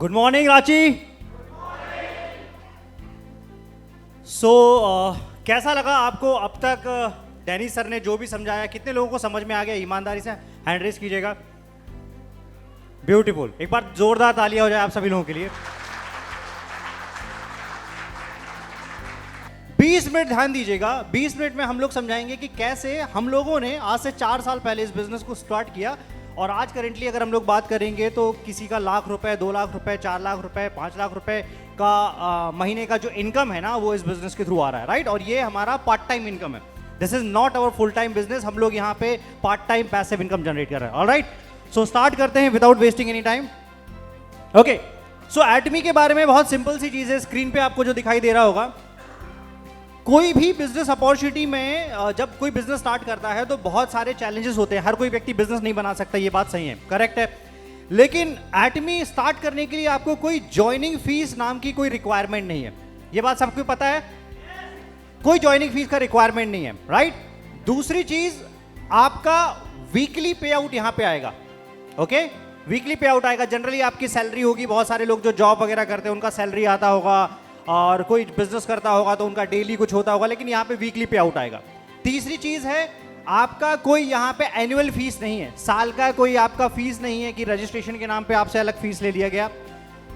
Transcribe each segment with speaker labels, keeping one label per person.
Speaker 1: Good morning Ranchi. कैसा लगा आपको अब तक डैनी सर ने जो भी समझाया? कितने लोगों को समझ में आ गया? ईमानदारी से हैंड रेस कीजिएगा। ब्यूटीफुल, एक बार जोरदार तालियां हो जाए आप सभी लोगों के लिए। 20 मिनट ध्यान दीजिएगा। 20 मिनट में हम लोग समझाएंगे कि कैसे हम लोगों ने आज से 4 साल पहले इस बिजनेस को स्टार्ट किया और आज करेंटली अगर हम लोग बात करेंगे तो किसी का लाख रुपए, 2 लाख रुपए, 4 लाख रुपए, 5 लाख रुपए का महीने का जो इनकम है ना, वो इस बिजनेस के थ्रू आ रहा है, राइट। और ये हमारा पार्ट टाइम इनकम है। This is not our full time business. हम लोग यहाँ पे part time passive income generate कर रहे हैं। ऑलराइट, सो स्टार्ट करते हैं without wasting any time. Okay, so Atomy के बारे में बहुत सिंपल सी चीज है। स्क्रीन पे आपको जो दिखाई दे रहा होगा, कोई भी बिजनेस अपॉर्चुनिटी में जब कोई बिजनेस स्टार्ट करता है तो बहुत सारे चैलेंजेस होते हैं। हर कोई व्यक्ति बिजनेस नहीं बना सकता, ये बात सही है, करेक्ट है। लेकिन एटमी स्टार्ट करने के लिए आपको कोई ज्वाइनिंग फीस नाम की कोई रिक्वायरमेंट नहीं है। ये बात सबको पता है, कोई ज्वाइनिंग फीस का रिक्वायरमेंट नहीं है, राइट। दूसरी चीज, आपका वीकली पे आउट यहां पे आएगा। ओके, वीकली पे आउट आएगा। जनरली आपकी सैलरी होगी। बहुत सारे लोग जो जॉब वगैरह करते हैं उनका सैलरी आता होगा, और कोई बिजनेस करता होगा तो उनका डेली कुछ होता होगा, लेकिन यहाँ पे वीकली पे आउट आएगा। तीसरी चीज है, आपका कोई यहाँ पे एनुअल फीस नहीं है। साल का कोई आपका फीस नहीं है कि रजिस्ट्रेशन के नाम पे आपसे अलग फीस ले लिया गया।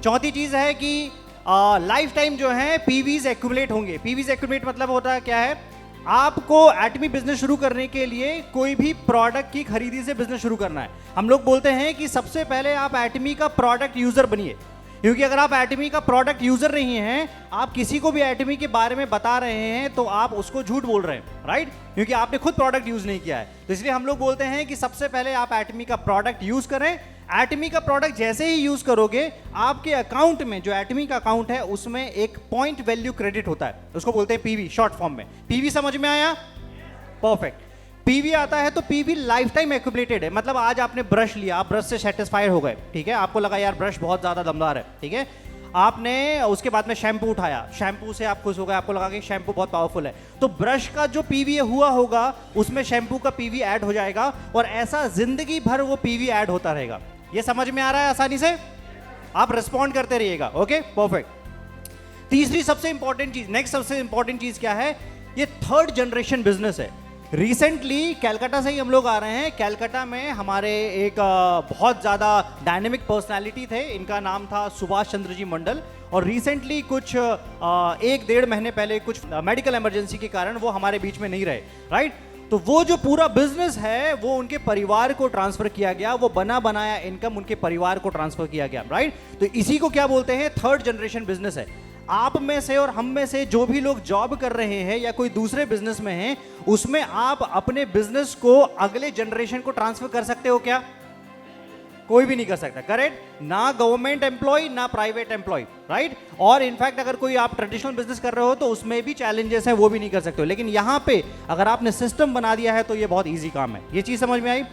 Speaker 1: चौथी चीज है कि लाइफ टाइम जो है पीवीज एक्यूमुलेट होंगे। पीवीज एक्यूमुलेट मतलब होता है क्या है, आपको एटमी बिजनेस शुरू करने के लिए कोई भी प्रोडक्ट की खरीदी से बिजनेस शुरू करना है। हम लोग बोलते हैं कि सबसे पहले आप एटमी का प्रोडक्ट यूजर बनिए, क्योंकि अगर आप एटमी का प्रोडक्ट यूजर नहीं हैं, आप किसी को भी एटमी के बारे में बता रहे हैं तो आप उसको झूठ बोल रहे हैं, राइट, क्योंकि आपने खुद प्रोडक्ट यूज नहीं किया है। तो इसलिए हम लोग बोलते हैं कि सबसे पहले आप एटमी का प्रोडक्ट यूज करें। एटमी का प्रोडक्ट जैसे ही यूज करोगे, आपके अकाउंट में जो एटमी का अकाउंट है उसमें एक पॉइंट वैल्यू क्रेडिट होता है, उसको बोलते हैं पीवी, शॉर्ट फॉर्म में। पीवी समझ में आया? परफेक्ट। पीवी आता है तो पीवी लाइफ टाइम एक्यूमुलेटेड है। मतलब आज आपने ब्रश लिया, आप ब्रश से सेटिस्फाइड हो गए, ठीक है, आपको लगा यार ब्रश बहुत ज्यादा दमदार है, ठीक है, आपने उसके बाद में शैम्पू उठाया, शैम्पू से आप खुश हो गए, आपको लगा कि शैम्पू बहुत पावरफुल है, तो ब्रश का जो पीवी हुआ होगा उसमें शैम्पू का पीवी ऐड हो जाएगा, और ऐसा जिंदगी भर वो पीवी ऐड होता रहेगा। ये समझ में आ रहा है आसानी से? आप रिस्पॉन्ड करते रहिएगा। Okay, perfect. तीसरी सबसे इंपॉर्टेंट चीज, नेक्स्ट सबसे इंपॉर्टेंट चीज क्या है, ये थर्ड जनरेशन बिजनेस है। रिसेंटली कैलकाटा से ही हम लोग आ रहे हैं। कैलकाटा में हमारे एक बहुत ज़्यादा डायनेमिक पर्सनालिटी थे, इनका नाम था सुभाष चंद्र जी मंडल, और रिसेंटली कुछ 1-1.5 महीने पहले कुछ मेडिकल इमरजेंसी के कारण वो हमारे बीच में नहीं रहे, राइट। तो वो जो पूरा बिजनेस है वो उनके परिवार को ट्रांसफर किया गया, वो बना बनाया इनकम उनके परिवार को ट्रांसफर किया गया, राइट। तो इसी को क्या बोलते हैं, थर्ड जनरेशन बिजनेस है। आप में से और हम में से जो भी लोग जॉब कर रहे हैं या कोई दूसरे बिजनेस में हैं, उसमें आप अपने बिजनेस को अगले जनरेशन को ट्रांसफर कर सकते हो क्या? कोई भी नहीं कर सकता, करेक्ट। ना गवर्नमेंट एम्प्लॉय, ना प्राइवेट एम्प्लॉय, राइट। और इनफैक्ट अगर कोई आप ट्रेडिशनल बिजनेस कर रहे हो तो उसमें भी चैलेंजेस हैं, वो भी नहीं कर सकते हो। लेकिन यहां पे अगर आपने सिस्टम बना दिया है तो ये बहुत ईजी काम है। ये चीज समझ में आई?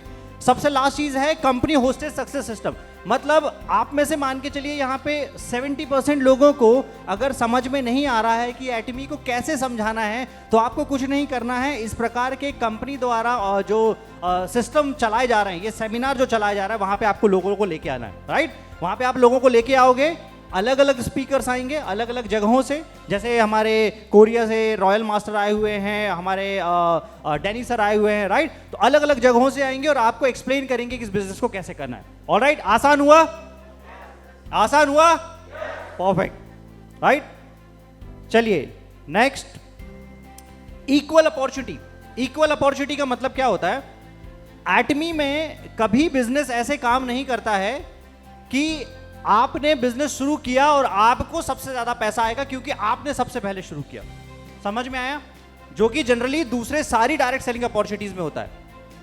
Speaker 1: सबसे लास्ट चीज है कंपनी होस्टेड सक्सेस सिस्टम। मतलब आप में से मान के चलिए यहाँ पे 70% लोगों को अगर समझ में नहीं आ रहा है कि एटमी को कैसे समझाना है, तो आपको कुछ नहीं करना है। इस प्रकार के कंपनी द्वारा जो सिस्टम चलाए जा रहे हैं, ये सेमिनार जो चलाया जा रहा है, वहां पे आपको लोगों को लेके आना है, राइट। वहां पे आप लोगों को लेके आओगे, अलग अलग स्पीकर्स आएंगे अलग अलग जगहों से। जैसे हमारे कोरिया से रॉयल मास्टर आए हुए हैं, हमारे डैनी सर आए हुए हैं, राइट। तो अलग अलग जगहों से आएंगे और आपको एक्सप्लेन करेंगे कि इस बिजनेस को कैसे करना है। ऑलराइट, आसान हुआ? आसान हुआ? Perfect, right. चलिए next, equal opportunity. Equal opportunity का मतलब क्या होता है? एटमी में कभी बिजनेस ऐसे काम नहीं करता है कि आपने बिजनेस शुरू किया और आपको सबसे ज्यादा पैसा आएगा क्योंकि आपने सबसे पहले शुरू किया। समझ में आया? जो कि जनरली दूसरे सारी डायरेक्ट सेलिंग अपॉर्चुनिटीज में होता है।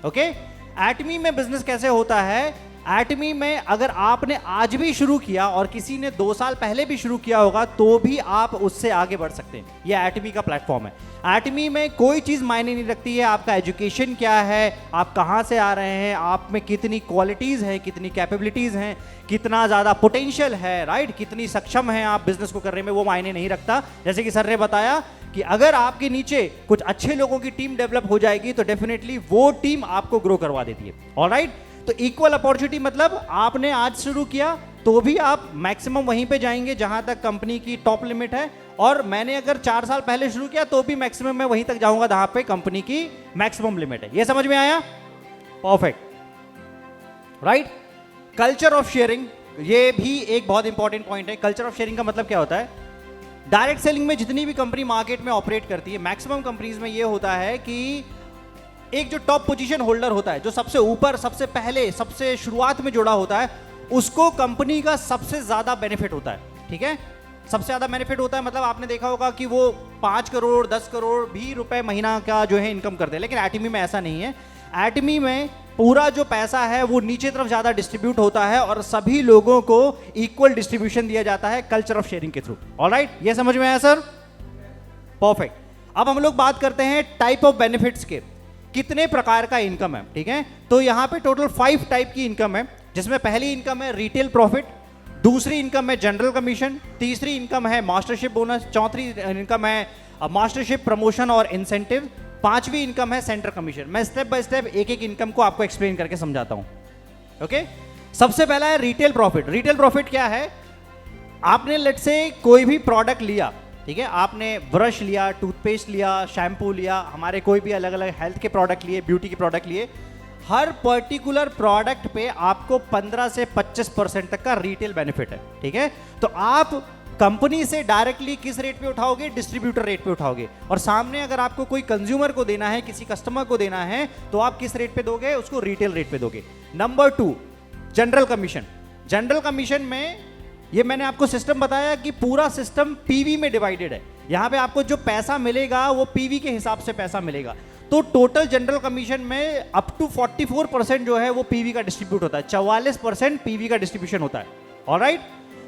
Speaker 1: ओके, एटमी में बिजनेस कैसे होता है? एटमी में अगर आपने आज भी शुरू किया और किसी ने 2 साल पहले भी शुरू किया होगा तो भी आप उससे आगे बढ़ सकते हैं। यह एटमी का प्लेटफॉर्म है। एटमी में कोई चीज मायने नहीं रखती है आपका एजुकेशन क्या है, आप कहां से आ रहे हैं, आप में कितनी क्वालिटीज हैं, कितनी कैपेबिलिटीज हैं, कितना ज्यादा पोटेंशियल है, राइट, कितनी सक्षम है आप बिजनेस को करने में, वो मायने नहीं रखता। जैसे कि सर ने बताया कि अगर आपके नीचे कुछ अच्छे लोगों की टीम डेवलप हो जाएगी तो डेफिनेटली वो टीम आपको ग्रो करवा देती है। ऑलराइट, तो इक्वल अपॉर्चुनिटी मतलब आपने आज शुरू किया, तो भी आप मैक्सिमम वहीं पे जाएंगे जहां तक कंपनी की टॉप लिमिट है, और मैंने अगर 4 साल पहले शुरू किया तो भी मैक्सिमम मैं वहीं तक जाऊंगा जहां पे कंपनी की मैक्सिमम लिमिट है। ये समझ में आया? Perfect, right. Culture of sharing, ये भी एक बहुत इंपॉर्टेंट पॉइंट है। कल्चर ऑफ शेयरिंग का मतलब क्या होता है? डायरेक्ट सेलिंग में जितनी भी कंपनी मार्केट में ऑपरेट करती है, मैक्सिमम कंपनीज में ये होता है कि एक जो टॉप पोजीशन होल्डर होता है, जो सबसे ऊपर, सबसे पहले, सबसे शुरुआत में जुड़ा होता है, उसको कंपनी का सबसे ज्यादा बेनिफिट होता है। ठीक है, सबसे ज्यादा बेनिफिट होता है, मतलब आपने देखा होगा कि वो 5 करोड़ 10 करोड़ भी रुपए महीना का जो है इनकम करते हैं। लेकिन एटमी में ऐसा नहीं है। एटमी में पूरा जो पैसा है वो नीचे तरफ ज्यादा डिस्ट्रीब्यूट होता है और सभी लोगों को इक्वल डिस्ट्रीब्यूशन दिया जाता है कल्चर ऑफ शेयरिंग के थ्रू। ऑलराइट, ये समझ में आया सर? परफेक्ट। अब हम लोग बात करते हैं टाइप ऑफ बेनिफिट्स के, कितने प्रकार का इनकम है। ठीक है, तो यहां पे टोटल 5 टाइप की इनकम है, जिसमें पहली इनकम है रिटेल प्रॉफिट, दूसरी इनकम है जनरल कमीशन, तीसरी इनकम है मास्टरशिप बोनस, चौथी इनकम है मास्टरशिप प्रमोशन और इंसेंटिव, पांचवी इनकम है सेंटर कमीशन। मैं स्टेप बाय स्टेप एक एक इनकम को आपको एक्सप्लेन करके समझाता हूं। ओके, सबसे पहला है रिटेल प्रॉफिट। रिटेल प्रॉफिट क्या है? आपने लेट से कोई भी प्रोडक्ट लिया, ठीक है, आपने ब्रश लिया, टूथपेस्ट लिया, शैम्पू लिया, हमारे कोई भी अलग अलग हेल्थ के प्रोडक्ट लिए, ब्यूटी के प्रोडक्ट लिए, हर पर्टिकुलर प्रोडक्ट पे आपको 15 से 25% तक का रिटेल बेनिफिट है। ठीक है, तो आप कंपनी से डायरेक्टली किस रेट पे उठाओगे? डिस्ट्रीब्यूटर रेट पे उठाओगे। और सामने अगर आपको कोई कंज्यूमर को देना है, किसी कस्टमर को देना है, तो आप किस रेट पे दोगे? उसको रिटेल रेट पे दोगे। Number 2, general commission. General commission में ये मैंने आपको सिस्टम बताया कि पूरा सिस्टम पीवी में डिवाइडेड है। यहां पे आपको जो पैसा मिलेगा वो पीवी के हिसाब से पैसा मिलेगा। तो टोटल जनरल कमीशन में अप टू 44% जो है वो पीवी का डिस्ट्रीब्यूट होता है, 44% पीवी का डिस्ट्रीब्यूशन होता है। Alright,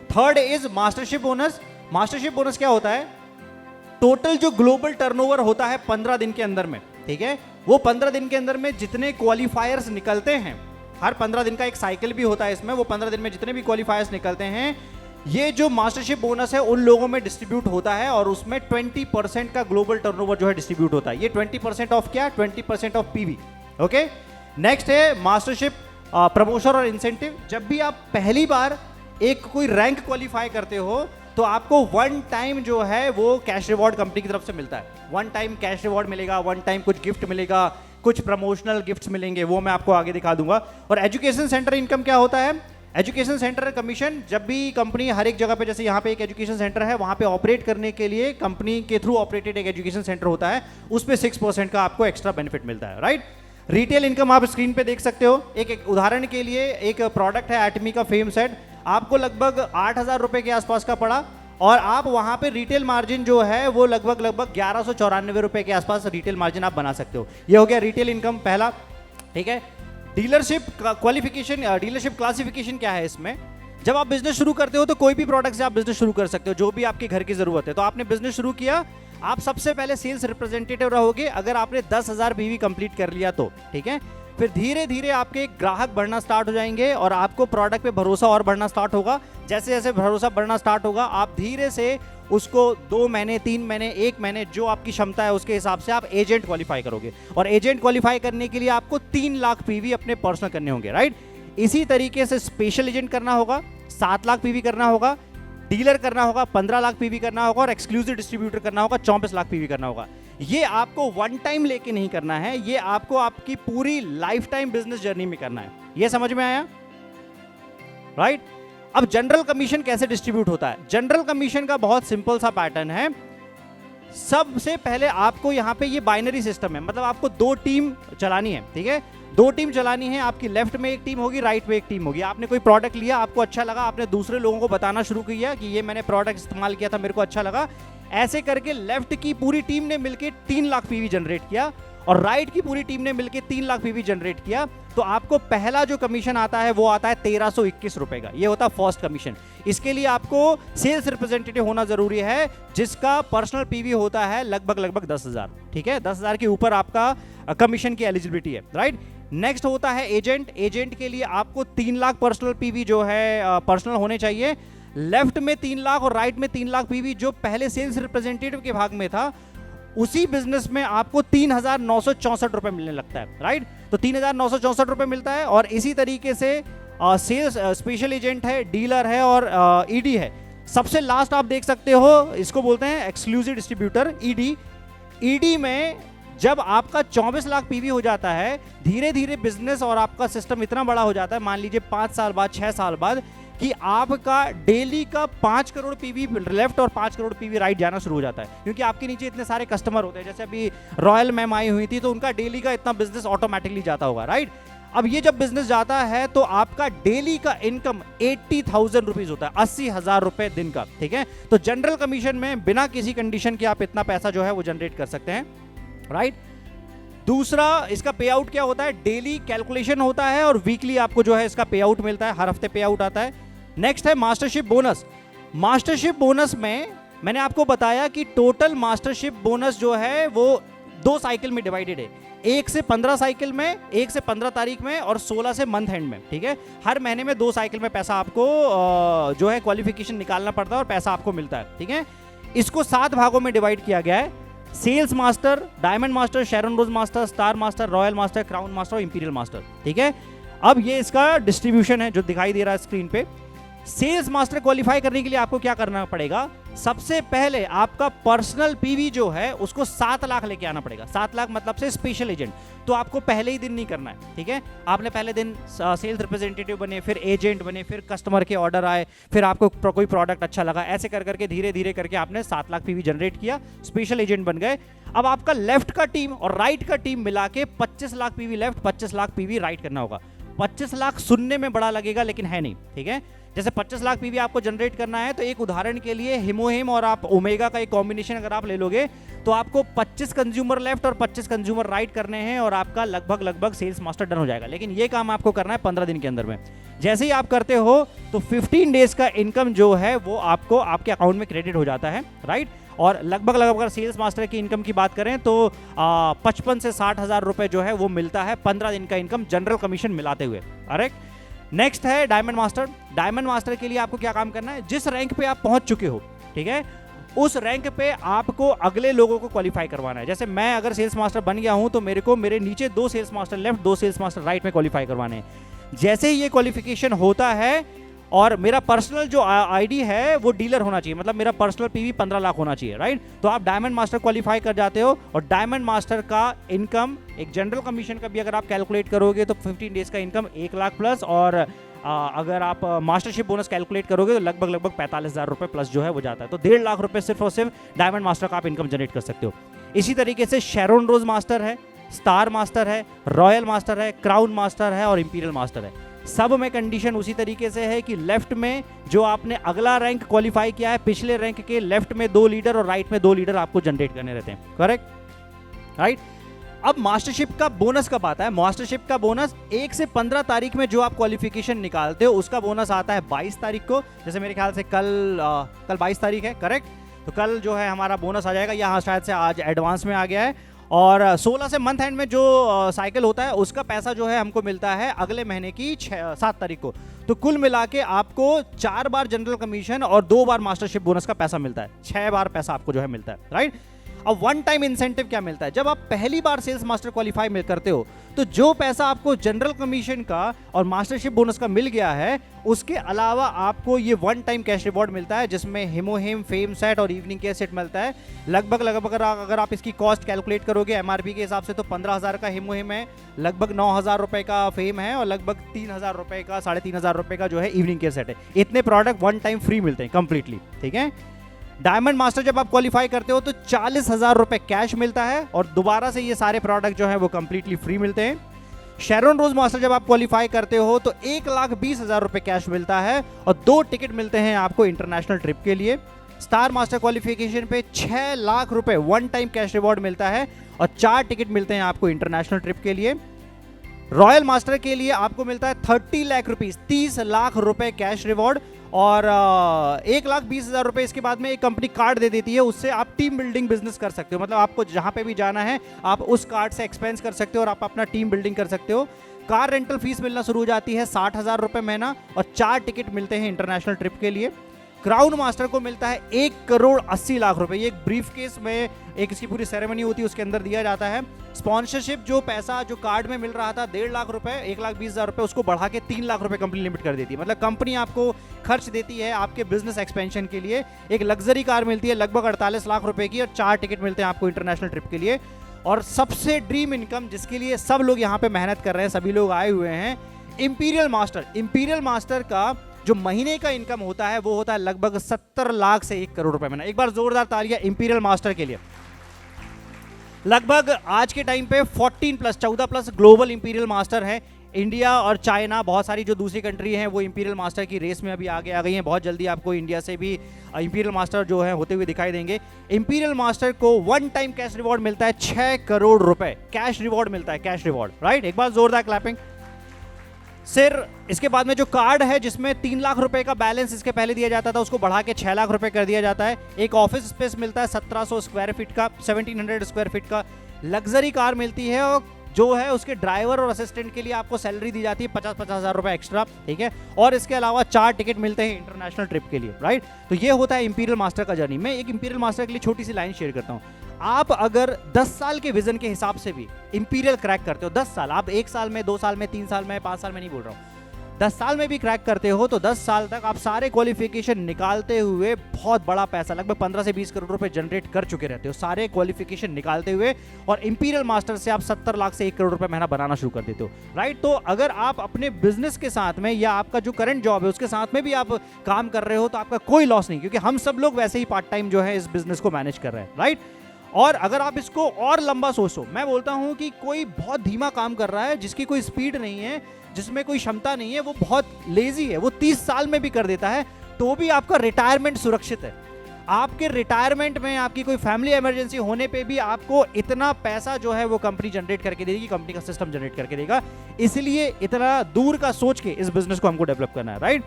Speaker 1: third is mastership bonus. Mastership bonus क्या होता है? टोटल जो ग्लोबल टर्नओवर होता है 15 दिन के अंदर में, ठीक है, वो 15 दिन के अंदर में जितने क्वालिफायर्स निकलते हैं, हर 15 दिन का एक साइकिल भी होता है इसमें, वो 15 दिन में जितने भी क्वालिफायर्स निकलते हैं, ये जो मास्टरशिप बोनस है उन लोगों में डिस्ट्रीब्यूट होता है और उसमें 20% का ग्लोबल टर्नओवर जो है डिस्ट्रीब्यूट होता है। ये 20% ऑफ क्या? 20% ऑफ पीवी। ओके, नेक्स्ट है मास्टरशिप प्रमोशन और इंसेंटिव। जब भी आप पहली बार एक कोई रैंक क्वालिफाई करते हो तो आपको वन टाइम जो है वो कैश रिवॉर्ड कंपनी की तरफ से मिलता है। वन टाइम कैश रिवॉर्ड मिलेगा, वन टाइम कुछ गिफ्ट मिलेगा, कुछ प्रमोशनल गिफ्ट्स मिलेंगे, वो मैं आपको आगे दिखा दूंगा। और एजुकेशन सेंटर इनकम क्या होता है? एजुकेशन सेंटर कमीशन, जब भी कंपनी हर एक जगह पे, जैसे यहाँ पे एक एजुकेशन सेंटर है, वहाँ पे ऑपरेट करने के लिए कंपनी के थ्रू ऑपरेटेड एक एजुकेशन सेंटर होता है, उस पे 6% का आपको एक्स्ट्रा बेनिफिट मिलता है। राइट, रिटेल इनकम आप स्क्रीन पे देख सकते हो। एक उदाहरण के लिए एक प्रोडक्ट है एटमी का फेम सेट, आपको लगभग 8,000 रुपए के आसपास का पड़ा और आप वहाँ पे रिटेल मार्जिन जो है वो लगभग 1194 रुपए के आसपास रिटेल मार्जिन आप बना सकते हो। ये हो गया रिटेल इनकम पहला। ठीक है, डीलरशिप क्वालिफिकेशन, डीलरशिप क्लासिफिकेशन क्या है इसमें? जब आप बिजनेस शुरू करते हो तो कोई भी प्रोडक्ट से आप बिजनेस शुरू कर सकते हो, जो भी आपके घर की जरूरत है। तो आपने बिजनेस शुरू किया, आप सबसे पहले सेल्स रिप्रेजेंटेटिव रहोगे अगर आपने 10,000 पीवी कंप्लीट कर लिया तो। ठीक है, फिर धीरे धीरे आपके ग्राहक बढ़ना स्टार्ट हो जाएंगे और आपको प्रोडक्ट पे भरोसा और बढ़ना स्टार्ट होगा। जैसे जैसे भरोसा बढ़ना स्टार्ट होगा, आप धीरे से उसको 2 महीने, 3 महीने, 1 महीने, जो आपकी क्षमता है उसके हिसाब से आप एजेंट क्वालिफाई करोगे। और एजेंट क्वालिफाई करने के लिए आपको 3 लाख पीवी अपने पर्सनल करने होंगे। राइट, इसी तरीके से स्पेशल एजेंट करना होगा, 7 लाख पीवी करना होगा, डीलर करना होगा, 15 लाख पीवी करना होगा और एक्सक्लूसिव डिस्ट्रीब्यूटर करना होगा, 24 लाख पीवी करना होगा। ये आपको वन टाइम लेके नहीं करना है, ये आपको आपकी पूरी लाइफ टाइम बिजनेस जर्नी में करना है। ये समझ में आया? राइट, अब जनरल कमीशन कैसे डिस्ट्रीब्यूट होता है? जनरल कमीशन का बहुत सिंपल सा पैटर्न है। सबसे पहले आपको यहाँ पे ये बाइनरी सिस्टम है, मतलब आपको 2 टीम चलानी है। ठीक है, 2 टीम चलानी है, आपकी लेफ्ट में एक टीम होगी, राइट में एक टीम होगी। आपने कोई प्रोडक्ट लिया, आपको अच्छा लगा, आपने दूसरे लोगों को बताना शुरू किया कि ये मैंने प्रोडक्ट इस्तेमाल किया था, मेरे को अच्छा लगा। ऐसे करके लेफ्ट की पूरी टीम ने मिलकर 3 लाख पीवी जनरेट किया और राइट की पूरी टीम ने मिलकर 3 लाख पीवी जनरेट किया। तो आपको पहला जो कमीशन आता है वो आता है 1321 रुपए का। ये होता है फर्स्ट कमीशन। इसके लिए आपको सेल्स रिप्रेजेंटेटिव होना जरूरी है, जिसका पर्सनल पीवी होता है लगभग 10,000। ठीक है, 10,000 के ऊपर आपका कमीशन की एलिजिबिलिटी है। राइट, नेक्स्ट होता है एजेंट। एजेंट के लिए आपको 3 लाख पर्सनल पीवी जो है पर्सनल होने चाहिए। लेफ्ट में 3 लाख और राइट में 3 लाख पीवी जो पहले सेल्स रिप्रेजेंटेटिव के भाग में था, उसी बिजनेस में आपको 3,964 रुपए मिलने लगता है। राइट, तो 3,964 रुपए मिलता है। और इसी तरीके से सेल्स स्पेशल एजेंट है, डीलर है और ईडी है। सबसे लास्ट आप देख सकते हो, इसको बोलते हैं एक्सक्लूसिव डिस्ट्रीब्यूटर, ईडी। ईडी में जब आपका 24 लाख पीवी हो जाता है, धीरे धीरे बिजनेस और आपका सिस्टम इतना बड़ा हो जाता है, मान लीजिए 5 साल बाद 6 साल बाद, कि आपका डेली का 5 करोड़ पीवी लेफ्ट और 5 करोड़ पीवी राइट जाना शुरू हो जाता है, क्योंकि आपके नीचे इतने सारे कस्टमर होते हैं। जैसे अभी रॉयल मैम आई हुई थी, तो उनका डेली का इतना बिजनेस ऑटोमेटिकली जाता होगा, राइट। अब ये जब बिजनेस जाता है तो आपका डेली का इनकम 80,000 रुपीज होता है, 80,000 रुपए दिन का, ठीक है। तो जनरल कमीशन में बिना किसी कंडीशन के आप इतना पैसा जो है वो जनरेट कर सकते हैं, राइट। दूसरा, इसका पे आउट क्या होता है, डेली कैलकुलेशन होता है और वीकली आपको जो है इसका पे आउट मिलता है, हर हफ्ते पे आउट आता है। नेक्स्ट है मास्टरशिप बोनस। मास्टरशिप बोनस में मैंने आपको बताया कि टोटल मास्टरशिप बोनस जो है वो 2 साइकिल में डिवाइडेड है, 1 से 15 साइकिल में, 1 से 15 तारीख में और 16 से मंथ एंड में, ठीक है। हर महीने में 2 साइकिल में पैसा आपको जो है क्वालिफिकेशन निकालना पड़ता है और पैसा आपको मिलता है, ठीक है। इसको 7 भागों में डिवाइड किया गया है, sales master, diamond master, Sharon rose master, star master, royal master, crown master और इंपीरियल मास्टर, ठीक है। अब ये इसका डिस्ट्रीब्यूशन है जो दिखाई दे रहा है स्क्रीन पे। सेल्स मास्टर क्वालिफाई करने के लिए आपको क्या करना पड़ेगा, सबसे पहले आपका पर्सनल पीवी जो है उसको 7 लाख लेके आना पड़ेगा। 7 लाख मतलब से स्पेशल एजेंट, तो आपको पहले ही दिन नहीं करना है, ठीक है। आपने पहले दिन सेल्स रिप्रेजेंटेटिव बने, फिर एजेंट बने, फिर कस्टमर के ऑर्डर आए, फिर आपको कोई प्रोडक्ट अच्छा लगा, ऐसे कर करके धीरे धीरे करके आपने 7 लाख पीवी जनरेट किया, स्पेशल एजेंट बन गए। अब आपका लेफ्ट का टीम और राइट का टीम मिला के 25 lakh PV left, 25 lakh PV right करना होगा। 25 लाख सुनने में बड़ा लगेगा लेकिन है नहीं, ठीक है। जैसे 25 लाख पीवी आपको जनरेट करना है, तो एक उदाहरण के लिए हिमोहिम और आप ओमेगा का एक कॉम्बिनेशन अगर आप ले लोगे तो आपको 25 कंज्यूमर लेफ्ट और 25 कंज्यूमर राइट करने हैं और आपका लगभग सेल्स मास्टर डन हो जाएगा। लेकिन ये काम आपको करना है 15 दिन के अंदर में। जैसे ही आप करते हो तो 15 डेज का इनकम जो है वो आपको आपके अकाउंट में क्रेडिट हो जाता है, राइट। और लगभग सेल्स मास्टर की इनकम की बात करें तो 55 से 60,000 रुपए जो है वो मिलता है 15 दिन का इनकम जनरल कमीशन मिलाते हुए, करेक्ट। नेक्स्ट है डायमंड मास्टर। डायमंड मास्टर के लिए आपको क्या काम करना है, जिस रैंक पे आप पहुंच चुके हो, ठीक है, उस रैंक पे आपको अगले लोगों को क्वालिफाई करवाना है। जैसे मैं अगर सेल्स मास्टर बन गया हूं तो मेरे को मेरे नीचे 2 sales master left, 2 sales master right में क्वालिफाई करवाने हैं। जैसे ही ये क्वालिफिकेशन होता है और मेरा पर्सनल जो आईडी है वो डीलर होना चाहिए, मतलब मेरा पर्सनल पीवी 15 लाख होना चाहिए, राइट। तो आप डायमंड मास्टर क्वालिफाई कर जाते हो और डायमंड मास्टर का इनकम एक जनरल कमीशन का भी अगर आप कैलकुलेट करोगे तो 15 डेज का इनकम 1 लाख प्लस, और अगर आप मास्टरशिप बोनस कैलकुलेट करोगे तो लगभग 45,000 रुपए प्लस जो है वो जाता है। तो 1.5 लाख रुपए सिर्फ और सिर्फ डायमंड मास्टर का आप इनकम जनरेट कर सकते हो। इसी तरीके से शेरन रोज मास्टर है, स्टार मास्टर है, रॉयल मास्टर है, क्राउन मास्टर है और इंपीरियल मास्टर है। सब में कंडीशन उसी तरीके से है कि लेफ्ट में जो आपने अगला रैंक क्वालिफाई किया है, पिछले रैंक के लेफ्ट में 2 लीडर और राइट में 2 लीडर आपको जनरेट करने रहते हैं, करेक्ट, राइट। अब मास्टरशिप का बोनस कब आता है, मास्टरशिप का बोनस 1 से 15 तारीख में जो आप क्वालिफिकेशन निकालते हो उसका बोनस आता है 22 तारीख को। जैसे मेरे ख्याल से कल 22 तारीख है, करेक्ट। तो कल जो है हमारा बोनस आ जाएगा, यहाँ शायद से आज एडवांस में आ गया है। और 16 से मंथ एंड में जो साइकिल होता है उसका पैसा जो है हमको मिलता है अगले महीने की 7 तारीख को। तो कुल मिला के आपको 4 बार जनरल कमीशन और 2 बार मास्टरशिप बोनस का पैसा मिलता है, 6 बार पैसा आपको जो है मिलता है, राइट। अब वन टाइम इंसेंटिव क्या मिलता है, जब आप पहली बार सेल्स मास्टर क्वालिफाई करते हो तो जो पैसा आपको जनरल कमीशन का और मास्टरशिप बोनस का मिल गया है, उसके अलावा आपको ये वन टाइम कैश रिवॉर्ड मिलता है जिसमें हिमोहिम, फेम सेट और इवनिंग केयर सेट मिलता है। लगभग अगर आप इसकी कॉस्ट कैलकुलेट करोगे एमआरपी के हिसाब से तो 15,000 का हिमोहिम है, लगभग 9,000 रुपए का फेम है और लगभग 3,000 रुपए का 3,500 रुपए का जो है इवनिंग केयर सेट है। इतने प्रोडक्ट वन टाइम फ्री मिलते हैं कंप्लीटली, ठीक है। डायमंड मास्टर जब आप क्वालिफाई करते हो तो 40,000 रुपए कैश मिलता है और दोबारा से ये सारे प्रोडक्ट जो है वो कंप्लीटली फ्री मिलते हैं। शेरन रोज मास्टर जब आप क्वालिफाई करते हो तो 1,20,000 रुपए कैश मिलता है और 2 टिकट मिलते हैं आपको इंटरनेशनल ट्रिप के लिए। स्टार मास्टर क्वालिफिकेशन पे 6 लाख रुपए वन टाइम कैश रिवॉर्ड मिलता है और 4 टिकट मिलते हैं आपको इंटरनेशनल ट्रिप के लिए। रॉयल मास्टर के लिए आपको मिलता है 30 लाख रुपीज, 30 लाख रुपए कैश रिवॉर्ड और 1,20,000 रुपए इसके बाद में एक कंपनी कार्ड दे देती है, उससे आप टीम बिल्डिंग बिजनेस कर सकते हो। मतलब आपको जहां पे भी जाना है आप उस कार्ड से एक्सपेंस कर सकते हो और आप अपना टीम बिल्डिंग कर सकते हो। कार रेंटल फीस मिलना शुरू हो जाती है 60,000 रुपए महीना और 4 टिकट मिलते हैं इंटरनेशनल ट्रिप के लिए। क्राउन मास्टर को मिलता है 1,80,00,000 रुपए। ये एक ब्रीफ केस में एक इसकी पूरी सेरेमनी होती है, उसके अंदर दिया जाता है। स्पॉन्सरशिप जो पैसा जो कार्ड में मिल रहा था 1.5 लाख रुपए, 1,20,000 रुपए, उसको बढ़ा के 3 लाख रुपए कंपनी लिमिट कर देती है। मतलब कंपनी आपको खर्च देती है आपके बिजनेस एक्सपेंशन के लिए। एक लग्जरी कार मिलती है लगभग 48 लाख रुपए की, और 4 टिकट मिलते हैं आपको इंटरनेशनल ट्रिप के लिए। और सबसे ड्रीम इनकम जिसके लिए सब लोग यहाँ पे मेहनत कर रहे हैं, सभी लोग आए हुए हैं, इंपीरियल मास्टर। इंपीरियल मास्टर का जो महीने का इनकम होता है वो होता है लगभग 70 लाख से 1 करोड़ रुपए महीना। एक बार जोरदार तालियां इंपीरियल मास्टर के लिए। लगभग आज के टाइम पे 14 प्लस ग्लोबल इंपीरियल मास्टर है। इंडिया और चाइना, बहुत सारी जो दूसरी कंट्री हैं वो इंपीरियल मास्टर की रेस में अभी आगे आ गई हैं। बहुत जल्दी आपको इंडिया से भी इंपीरियल मास्टर जो है होते हुए दिखाई देंगे। इंपीरियल मास्टर को वन टाइम कैश रिवॉर्ड मिलता है 6 करोड़ रुपए कैश रिवॉर्ड मिलता है, कैश रिवॉर्ड, राइट। एक बार जोरदार क्लैपिंग। सिर इसके बाद में जो कार्ड है जिसमें 3 लाख रुपए का बैलेंस इसके पहले दिया जाता था, उसको बढ़ा के 6 लाख रुपए कर दिया जाता है। एक ऑफिस स्पेस मिलता है 1700 स्क्वायर फीट का, 1700 स्क्वायर फीट का। लग्जरी कार मिलती है, और जो है उसके ड्राइवर और असिस्टेंट के लिए आपको सैलरी दी जाती है 50-50 हज़ार रुपए एक्स्ट्रा, ठीक है। और इसके अलावा 4 टिकट मिलते हैं इंटरनेशनल ट्रिप के लिए, राइट। तो ये होता है इंपीरियल मास्टर का जर्नी। मैं एक इंपीरियल मास्टर के लिए छोटी सी लाइन शेयर करता हूँ। आप अगर 10 साल के विजन के हिसाब से भी इंपीरियल क्रैक करते हो, 10 साल, आप 1 साल में, 2 साल में, 3 साल में, 5 साल में नहीं बोल रहा हूँ, 10 साल में भी क्रैक करते हो, तो 10 साल तक आप सारे क्वालिफिकेशन निकालते हुए बहुत बड़ा पैसा लगभग 15 से 20 करोड़ रुपए जनरेट कर चुके रहते हो, सारे क्वालिफिकेशन निकालते हुए। और इंपीरियल मास्टर से आप 70 लाख से 1 करोड़ रुपए महीना बनाना शुरू कर देते हो, राइट। तो अगर आप अपने बिजनेस के साथ में या आपका जो करंट जॉब है उसके साथ में भी आप काम कर रहे हो तो आपका कोई लॉस नहीं, क्योंकि हम सब लोग वैसे ही पार्ट टाइम जो है इस बिजनेस को मैनेज कर रहे हैं, राइट। और अगर आप इसको और लंबा सोचो, मैं बोलता हूं कि कोई बहुत धीमा काम कर रहा है, जिसकी कोई स्पीड नहीं है, जिसमें कोई क्षमता नहीं है, वो बहुत लेजी है, वो 30 साल में भी कर देता है, तो भी आपका रिटायरमेंट सुरक्षित है। आपके रिटायरमेंट में आपकी कोई फैमिली इमरजेंसी होने पे भी आपको इतना पैसा जो है वो कंपनी जनरेट करके देगी, कंपनी का सिस्टम जनरेट करके देगा। इसलिए इतना दूर का सोच के इस बिजनेस को हमको डेवलप करना है, राइट।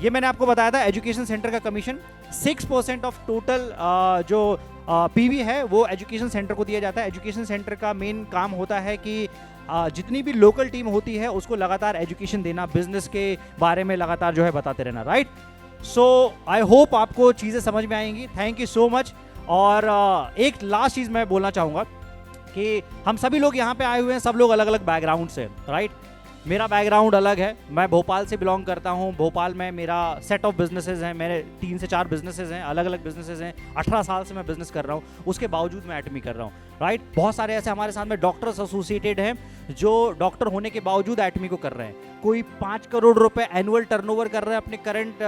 Speaker 1: ये मैंने आपको बताया था एजुकेशन सेंटर का कमीशन 6% ऑफ टोटल जो पीवी है वो एजुकेशन सेंटर को दिया जाता है। एजुकेशन सेंटर का मेन काम होता है कि जितनी भी लोकल टीम होती है उसको लगातार एजुकेशन देना, बिजनेस के बारे में लगातार जो है बताते रहना, राइट। सो आई होप आपको चीज़ें समझ में आएंगी। Thank you so much. और एक लास्ट चीज़ मैं बोलना चाहूँगा कि हम सभी लोग यहाँ पे आए हुए हैं, सब लोग अलग अलग बैकग्राउंड से, राइट। मेरा बैकग्राउंड अलग है, मैं भोपाल से बिलोंग करता हूँ। भोपाल में मेरा सेट ऑफ बिजनेसेस हैं, मेरे 3 से 4 बिजनेसेस हैं, अलग अलग बिजनेसेस हैं। 18 साल से मैं बिजनेस कर रहा हूँ, उसके बावजूद मैं एटमी कर रहा हूँ, राइट। बहुत सारे ऐसे हमारे साथ में डॉक्टर्स एसोसिएटेड हैं जो डॉक्टर होने के बावजूद एटमी को कर रहे हैं। कोई 5 करोड़ रुपए एनुअल टर्नओवर कर रहा है अपने करंट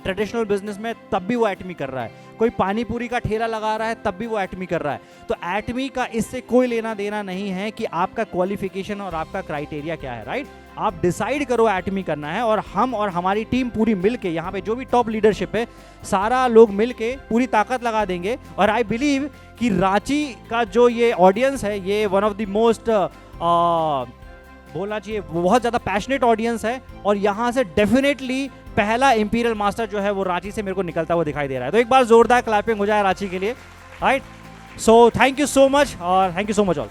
Speaker 1: ट्रेडिशनल बिजनेस में, तब भी वो एटमी कर रहा है। कोई पानी पूरी का ठेला लगा रहा है, तब भी वो एटमी कर रहा है। तो एटमी का इससे कोई लेना देना नहीं है कि आपका क्वालिफिकेशन और आपका क्राइटेरिया क्या है, राइट। आप डिसाइड करो एटमी करना है, और हम और हमारी टीम पूरी मिलके, यहाँ पे जो भी टॉप लीडरशिप है, सारा लोग मिलके पूरी ताकत लगा देंगे। और आई बिलीव कि रांची का जो ये ऑडियंस है, ये वन ऑफ द मोस्ट बोलना चाहिए बहुत ज़्यादा पैशनेट ऑडियंस है, और यहाँ से डेफिनेटली पहला इंपीरियल मास्टर जो है वो रांची से मेरे को निकलता हुआ दिखाई दे रहा है। तो एक बार जोरदार क्लैपिंग हो जाए रांची के लिए, right. So thank you so much, और thank you so much all.